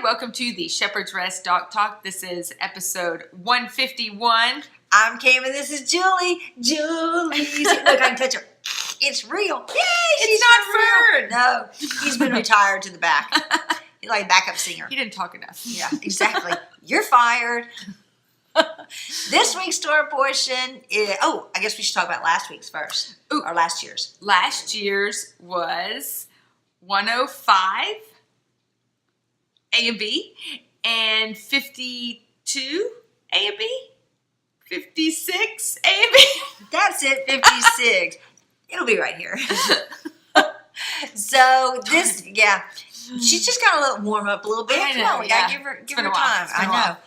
welcome to the Shepherd's Rest Dog Talk. This is episode 151. I'm Cam and this is Julie. Look, I can touch her. It's real. Yay, It's not Fern. No, he's been retired to the back. He's like a backup singer. He didn't talk enough. Yeah, exactly. You're fired. This week's Torah Portion is, I guess we should talk about last week's first. Ooh. Or last year's. Last year's was 105 A and B, and 52 A and B, 56 A and B. That's it, 56. It'll be right here. So this, yeah, she's just got a little warm up a little bit. I know, Come on, we gotta give her time. I know.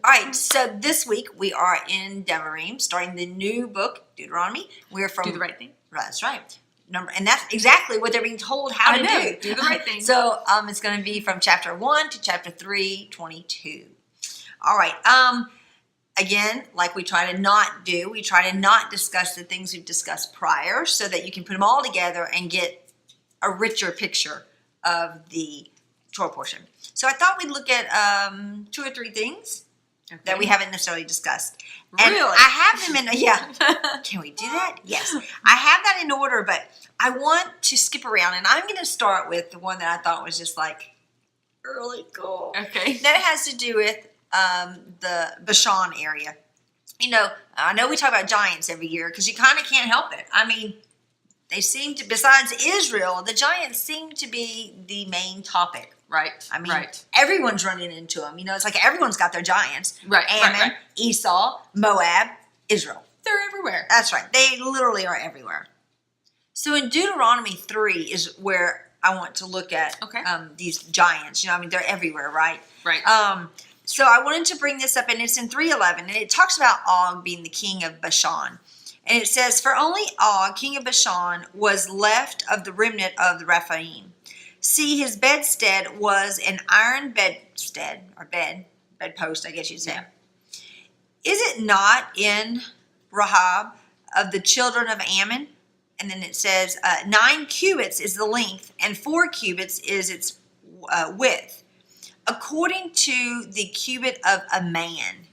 All right, so this week we are in Devarim, starting the new book, Deuteronomy. We're from Do the right thing. That's right. And that's exactly what they're being told how to do. Do the right thing. So it's going to be from chapter 1 to chapter 3, 22. All right. Again, like we try to not do, we try to not discuss the things we've discussed prior so that you can put them all together and get a richer picture of the Torah portion. So I thought we'd look at 2 or 3 things that we haven't necessarily discussed. And Really? I have them in, yeah. Can we do that? Yes. I have that in order, but I want to skip around, and I'm going to start with the one that I thought was just like really cool. Okay. That has to do with the Bashan area. You know, I know we talk about giants every year because you kind of can't help it. I mean, they seem to, besides Israel, the giants seem to be the main topic. Right. I mean, everyone's running into them. You know, it's like everyone's got their giants. Right. Ammon, Esau, Moab, Israel. They're everywhere. That's right. They literally are everywhere. So in Deuteronomy 3 is where I want to look at these giants. You know, I mean, they're everywhere, right? Right. So I wanted to bring this up, and it's in 3:11, and it talks about Og being the king of Bashan. And it says, "For only Og, king of Bashan, was left of the remnant of the Rephaim. See, his bedstead was an iron bedstead," or bedpost, I guess you'd say. Yeah. "Is it not in Rahab of the children of Ammon?" And then it says, 9 cubits is the length, and 4 cubits is its width, according to the cubit of a man.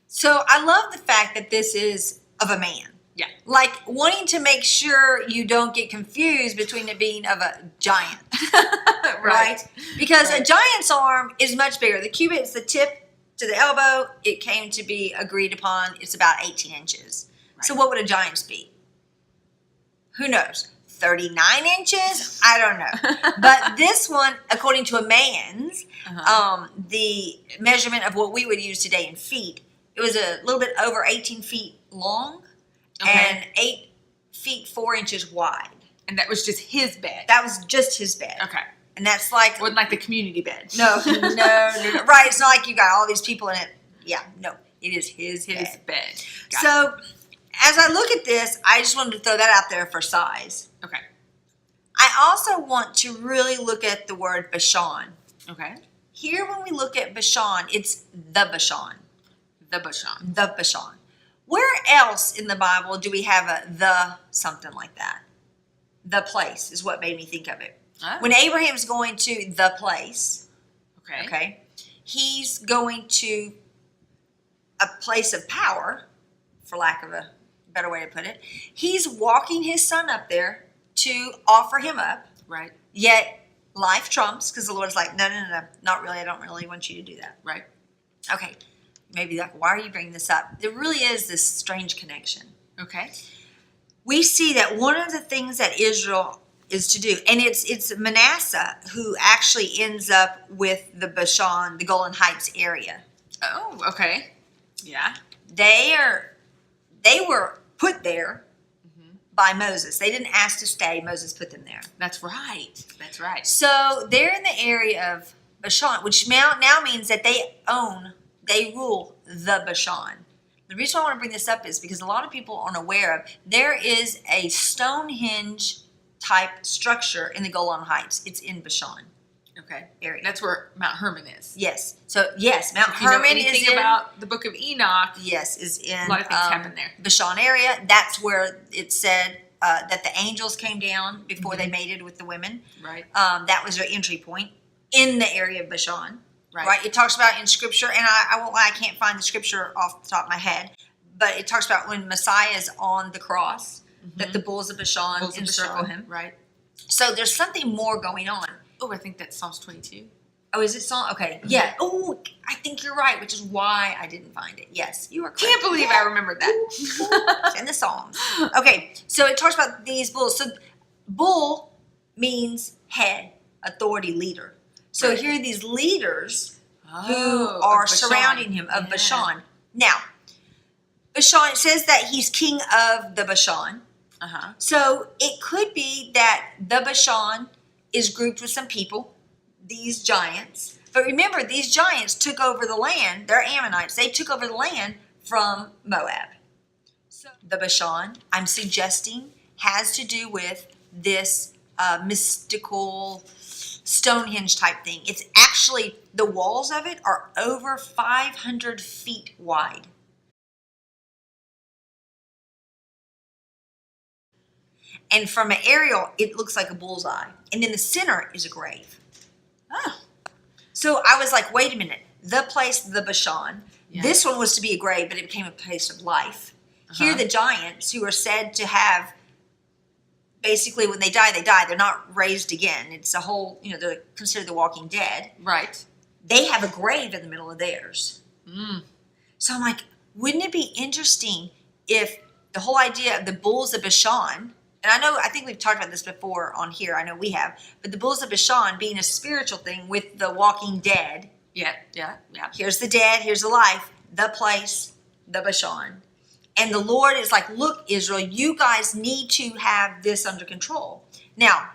So I love the fact that this is of a man. Yeah. Like wanting to make sure you don't get confused between it being of a giant. Right? Because a giant's arm is much bigger. The cubit is the tip to the elbow. It came to be agreed upon. It's about 18 inches. Right. So what would a giant's be? Who knows? 39 inches? I don't know. But this one, according to a man's, the measurement of what we would use today in feet, it was a little bit over 18 feet long and 8 feet 4 inches wide. And that was just his bed. That was just his bed. Okay. And that's like... Wasn't like the community bed. No. Right, it's not like you got all these people in it. Yeah, no. It is his bed. So, as I look at this, I just wanted to throw that out there for size. Okay. I also want to really look at the word Bashan. Okay. Here, when we look at Bashan, it's the Bashan. The Bashan. The Bashan. Where else in the Bible do we have a the something like that? The place is what made me think of it. Oh. When Abraham's going to the place, okay, he's going to a place of power, for lack of a better way to put it. He's walking his son up there to offer him up. Right. Yet life trumps because the Lord's like, no, not really. I don't really want you to do that. Right. Okay. Maybe like, why are you bringing this up? There really is this strange connection. Okay. We see that one of the things that Israel is to do, and it's Manasseh who actually ends up with the Bashan, the Golan Heights area. Oh, okay. Yeah. They were put there by Moses. They didn't ask to stay. Moses put them there. That's right. That's right. So they're in the area of Bashan, which now means that they rule the Bashan. The reason I want to bring this up is because a lot of people aren't aware of, there is a Stonehenge type structure in the Golan Heights. It's in Bashan. Okay. Area. That's where Mount Hermon is. Yes. So yes, Mount Hermon Hermon is in about the Book of Enoch. Yes, is in a lot of things happen there. Bashan area. That's where it said that the angels came down before they mated with the women. Right. That was their entry point. in the area of Bashan. Right. It talks about in Scripture, and I won't lie, I can't find the Scripture off the top of my head, but it talks about when Messiah is on the cross, that the bulls of Bashan encircle him. Right. So there's something more going on. Oh, I think that's Psalms 22. Oh, is it Psalm? Okay. Yeah. Oh, I think you're right, which is why I didn't find it. Yes, you are correct. Can't believe I remembered that. It's in the Psalms. Okay, so it talks about these bulls. So bull means head, authority, leader. So here are these leaders who are surrounding him, of Bashan. Now, Bashan, it says that he's king of the Bashan. So it could be that the Bashan is grouped with some people, these giants. But remember, these giants took over the land. They're Ammonites. They took over the land from Moab. So the Bashan, I'm suggesting, has to do with this mystical Stonehenge type thing. It's actually, the walls of it are over 500 feet wide. And from an aerial, it looks like a bullseye. And in the center is a grave. So I was like, wait a minute. The place, the Bashan, this one was to be a grave, but it became a place of life. Here, the giants, who are said to have, basically, when they die, they die. They're not raised again. It's a whole, they're considered the walking dead. Right. They have a grave in the middle of theirs. So I'm like, wouldn't it be interesting if the whole idea of the bulls of Bashan, and I think we've talked about this before on here. I know we have. But the bulls of Bashan being a spiritual thing with the walking dead. Yeah. Here's the dead. Here's the life. The place. The Bashan. And the Lord is like, look, Israel, you guys need to have this under control. Now,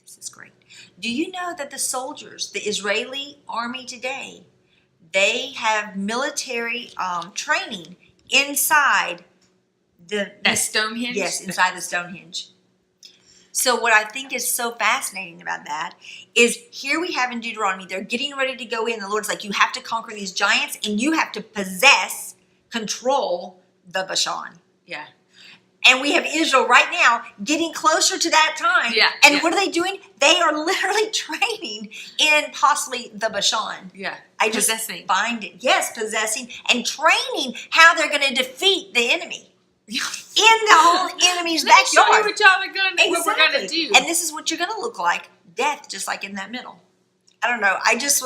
this is great. Do you know that the soldiers, the Israeli army today, they have military training inside that Stonehenge? Yes, inside the Stonehenge. So what I think is so fascinating about that is here we have in Deuteronomy, they're getting ready to go in. The Lord's like, you have to conquer these giants and you have to control the Bashan. Yeah. And we have Israel right now getting closer to that time. Yeah. And what are they doing? They are literally training in possibly the Bashan. Yeah. I just find it. Yes, possessing and training how they're going to defeat the enemy. In the whole enemy's backyard. Show you what we're gonna do. And this is what you're gonna look like. Death, just like in that middle. I don't know. I just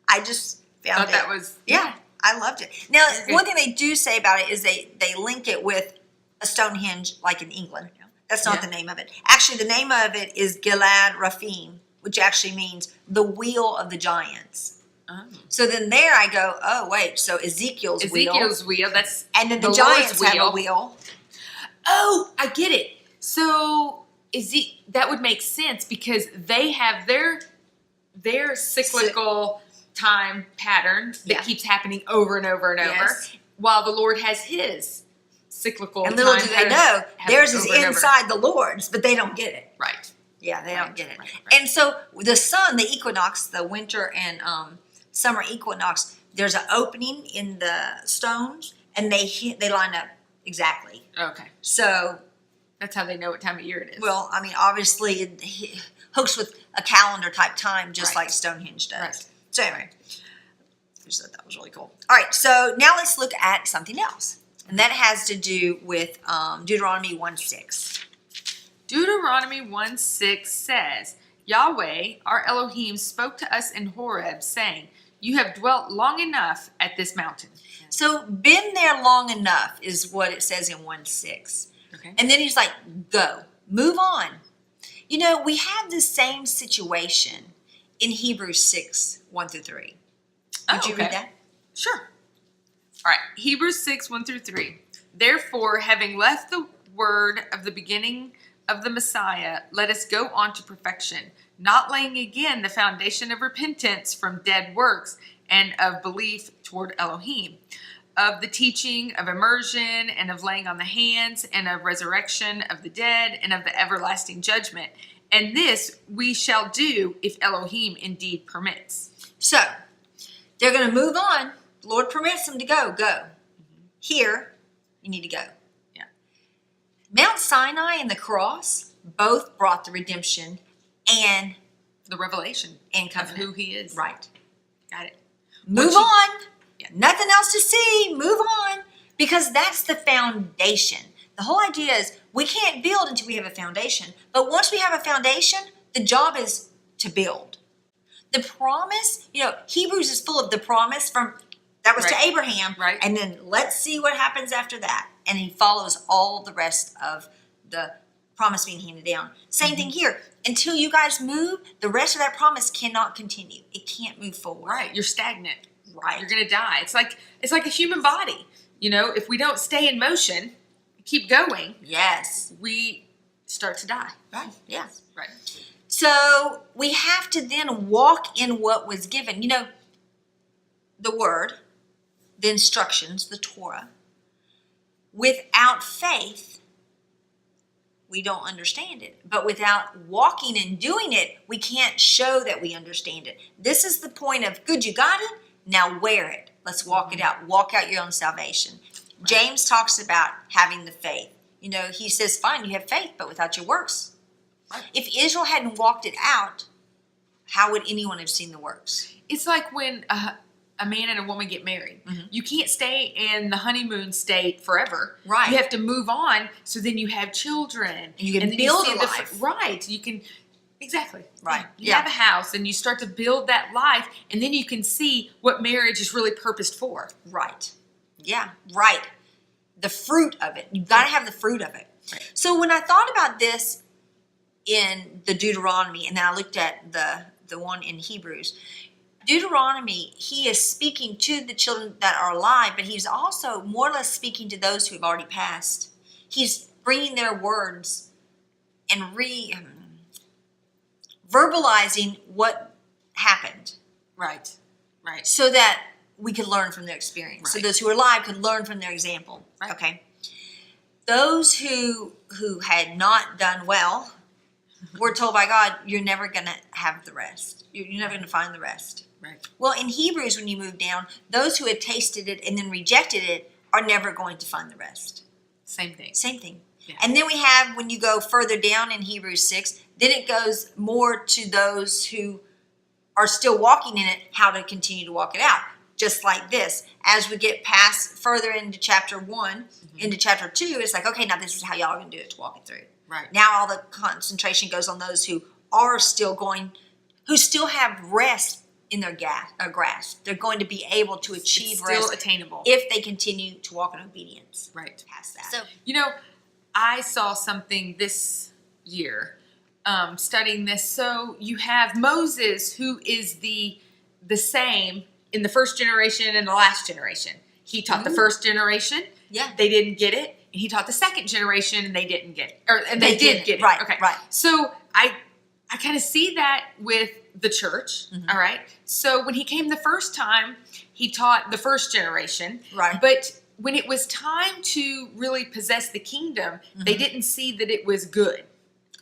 found that was I loved it. Now, one thing they do say about it is they link it with a Stonehenge like in England. That's not the name of it. Actually, the name of it is Gilad Raphim, which actually means the wheel of the giants. So then there I go, oh, wait, so Ezekiel's wheel, that's and then the giants have a wheel. Oh, I get it. So that would make sense because they have their cyclical time pattern that keeps happening over and over and over, while the Lord has his cyclical time. And little do they know, theirs is inside the Lord's, but they don't get it. Right. Yeah, they don't get it. Right. And so the sun, the equinox, the winter and summer equinox, there's an opening in the stones, and they line up exactly. Okay. So that's how they know what time of year it is. Well, I mean, obviously it hooks with a calendar type time, just like Stonehenge does. Right. So anyway, I just thought that was really cool. All right, so now let's look at something else, and that has to do with Deuteronomy 1:6. Deuteronomy 1:6 says, Yahweh, our Elohim, spoke to us in Horeb, saying, you have dwelt long enough at this mountain. So, been there long enough is what it says in 1:6. Okay. And then he's like, go, move on. We have the same situation in Hebrews 6:1-3. Would you read that? Sure. All right. Hebrews 6:1-3. Therefore, having left the word of the beginning of the Messiah, let us go on to perfection, not laying again the foundation of repentance from dead works and of belief toward Elohim, of the teaching of immersion and of laying on the hands and of resurrection of the dead and of the everlasting judgment. And this we shall do if Elohim indeed permits. So, they're going to move on. The Lord permits them to go. Here, you need to go. Yeah. Mount Sinai and the cross both brought the redemption and the revelation and of covenant. who he is. Right. Got it. Move on. Yeah. Nothing else to see. Move on. Because that's the foundation. The whole idea is we can't build until we have a foundation. But once we have a foundation, the job is to build. The promise, Hebrews is full of the promise from that was to Abraham. Right. And then let's see what happens after that. And he follows all the rest of the promise being handed down. Same thing here. Until you guys move, the rest of that promise cannot continue. It can't move forward. Right. You're stagnant. Right. You're going to die. It's like a human body. If we don't stay in motion, keep going. Yes. We start to die. Right. Yeah. Right. So we have to then walk in what was given. The word, the instructions, the Torah. Without faith, we don't understand it. But without walking and doing it, we can't show that we understand it. This is the point of, good, you got it, now wear it. Let's walk it out. Walk out your own salvation. Right. James talks about having the faith. He says, fine, you have faith, but without your works. Right. If Israel hadn't walked it out, how would anyone have seen the works? It's like when a man and a woman get married. Mm-hmm. You can't stay in the honeymoon state forever. Right. You have to move on, so then you have children. And you can build a life. Right. You can, exactly. Right. You have a house, and you start to build that life, and then you can see what marriage is really purposed for. Right. Yeah, right. The fruit of it. You've got to have the fruit of it. Right. So when I thought about this in the Deuteronomy, and then I looked at the one in Hebrews, Deuteronomy, he is speaking to the children that are alive, but he's also more or less speaking to those who have already passed. He's bringing their words and verbalizing what happened. Right. Right. So that we could learn from their experience. Right. So those who are alive could learn from their example. Right. Okay. Those who had not done well were told by God, you're never going to have the rest. You're never going to find the rest. Right. Well, in Hebrews, when you move down, those who had tasted it and then rejected it are never going to find the rest. Same thing. Same thing. Yeah. And then we have, when you go further down in Hebrews 6, then it goes more to those who are still walking in it, how to continue to walk it out. Just like this. As we get past further into chapter 1, into chapter 2, it's like, okay, now this is how y'all are going to do it to walk it through. Right. Now all the concentration goes on those who are still going, who still have rest in their grasp. They're going to be able to achieve it's still rest attainable if they continue to walk in obedience. Right. Past that. So, I saw something this year studying this. So you have Moses, who is the same in the first generation and the last generation. He taught the first generation. Yeah. They didn't get it. And he taught the second generation and they didn't get it. And they did get it. Right. Okay. Right. So I kind of see that with the church. Mm-hmm. All right. So when he came the first time, he taught the first generation. Right. But when it was time to really possess the kingdom, they didn't see that it was good.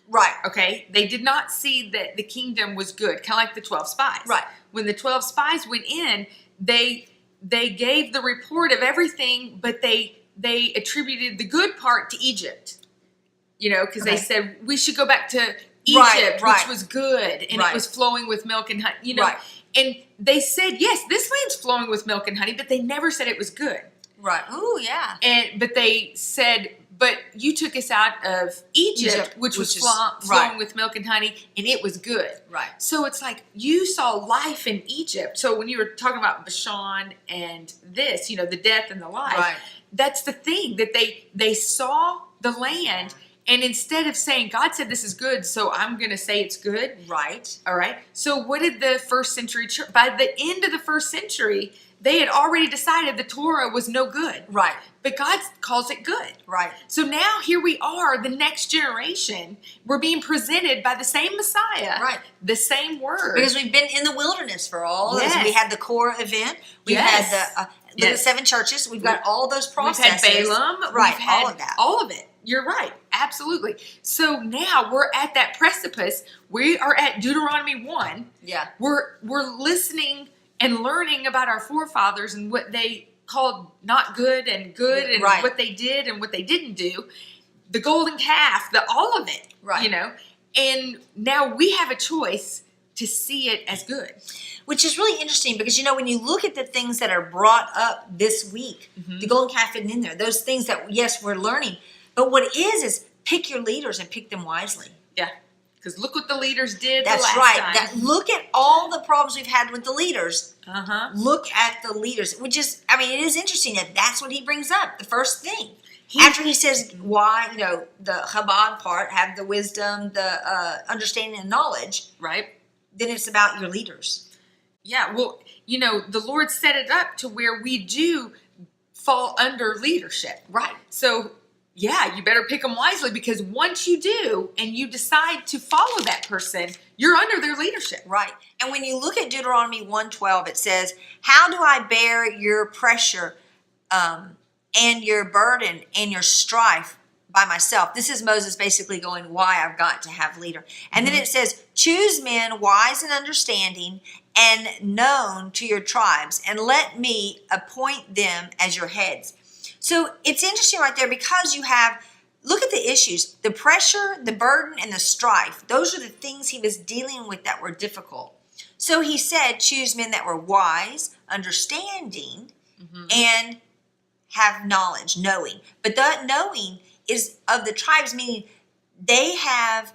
Right. Okay. They did not see that the kingdom was good. Kind of like the 12 spies. Right. When the 12 spies went in, they gave the report of everything, but they attributed the good part to Egypt. Because they said we should go back to Egypt, which was good, and it was flowing with milk and honey. Right. And they said, yes, this land's flowing with milk and honey, but they never said it was good. Right. Ooh, yeah. But they said, but you took us out of Egypt, which was flowing with milk and honey, and it was good. Right. So it's like you saw life in Egypt. So when you were talking about Bashan and this, the death and the life, that's the thing, that they saw the land, and instead of saying, God said this is good, so I'm going to say it's good. Right. All right. So what did the first century church, by the end of the first century, they had already decided the Torah was no good. Right. But God calls it good. Right. So now here we are, the next generation. We're being presented by the same Messiah. Right. The same word. Because we've been in the wilderness for all this. We had the core event. We've had the 7 churches. We've got all those processes. We've had Balaam. Right. We've had all of that. All of it. You're right. Absolutely. So now we're at that precipice. We are at Deuteronomy 1. Yeah. We're listening and learning about our forefathers and what they called not good and what they did and what they didn't do. The golden calf, all of it. Right. And now we have a choice to see it as good. Which is really interesting because, you know, when you look at the things that are brought up this week, the golden calf isn't in there. Those things that, yes, we're learning. But what it is pick your leaders and pick them wisely. Yeah. Because look what the leaders did That's the last right. time. Look at all the problems we've had with the leaders. Look at the leaders, which is, I mean, it is interesting that that's what he brings up, the first thing. After he says why, you know, the Chabad part, have the wisdom, the understanding and knowledge. Right. Then it's about your leaders. Yeah, well, you know, the Lord set it up to where we do fall under leadership. Right. So, yeah, you better pick them wisely because once you do and you decide to follow that person, you're under their leadership. Right. And when you look at Deuteronomy 1:12, it says, how do I bear your pressure and your burden and your strife by myself? This is Moses basically going, why I've got to have leader. And then it says, choose men wise and understanding and known to your tribes, and let me appoint them as your heads. So it's interesting right there because you have, look at the issues, the pressure, the burden, and the strife. Those are the things he was dealing with that were difficult. So he said, choose men that were wise, understanding, and have knowledge, knowing. But that knowing is of the tribes, meaning they have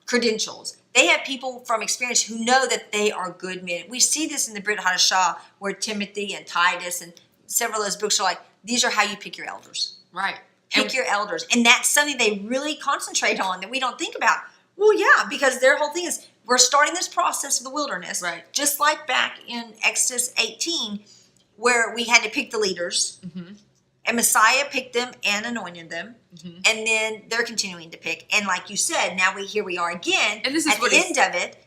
credentials. They have people from experience who know that they are good men. We see this in the Brit Hadashah where Timothy and Titus and several of those books are like, these are how you pick your elders. Right. Pick your elders. And that's something they really concentrate on that we don't think about. Well, yeah, because their whole thing is we're starting this process of the wilderness. Right. Just like back in Exodus 18 where we had to pick the leaders. And Messiah picked them and anointed them. And then they're continuing to pick. And like you said, now here we are again and this is at the end of it.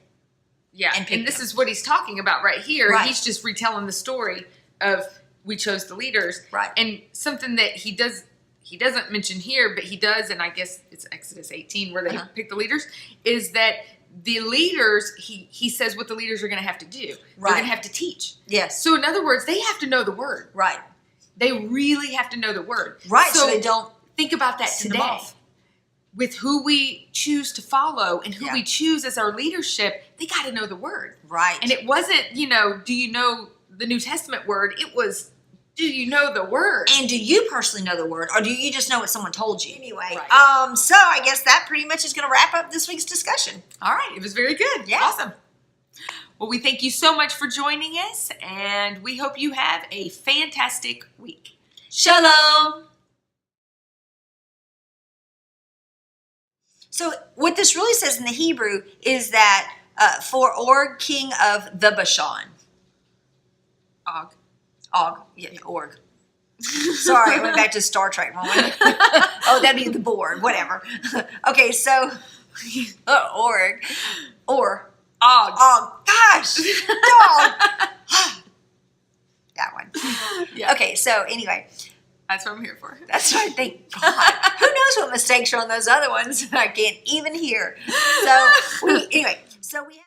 Yeah, and this is what he's talking about right here. Right. He's just retelling the story of we chose the leaders. Right. And something that he doesn't mention here, but he does, and I guess it's Exodus 18 where they pick the leaders, is that the leaders, he says what the leaders are going to have to do. They're going to have to teach. Yes. So in other words, they have to know the word. Right. They really have to know the word. Right, so they don't think about that send them today. off. With who we choose to follow and who we choose as our leadership, they got to know the word. Right. And it wasn't, you know, do you know the New Testament word? It was, do you know the word? And do you personally know the word, or do you just know what someone told you? Anyway, Right. So I guess that pretty much is going to wrap up this week's discussion. All right. It was very good. Yeah. Awesome. Well, we thank you so much for joining us, and we hope you have a fantastic week. Shalom. So what this really says in the Hebrew is that for Og, king of the Bashan. Og. Yeah, Og. Sorry, I went back to Star Trek. Oh, that'd be the board. Whatever. Okay, so Org. Or Og. Og. Gosh. Dog. That one. Yeah. Okay, so anyway. That's what I'm here for. That's right. Thank God. Who knows what mistakes are on those other ones? I can't even hear. So we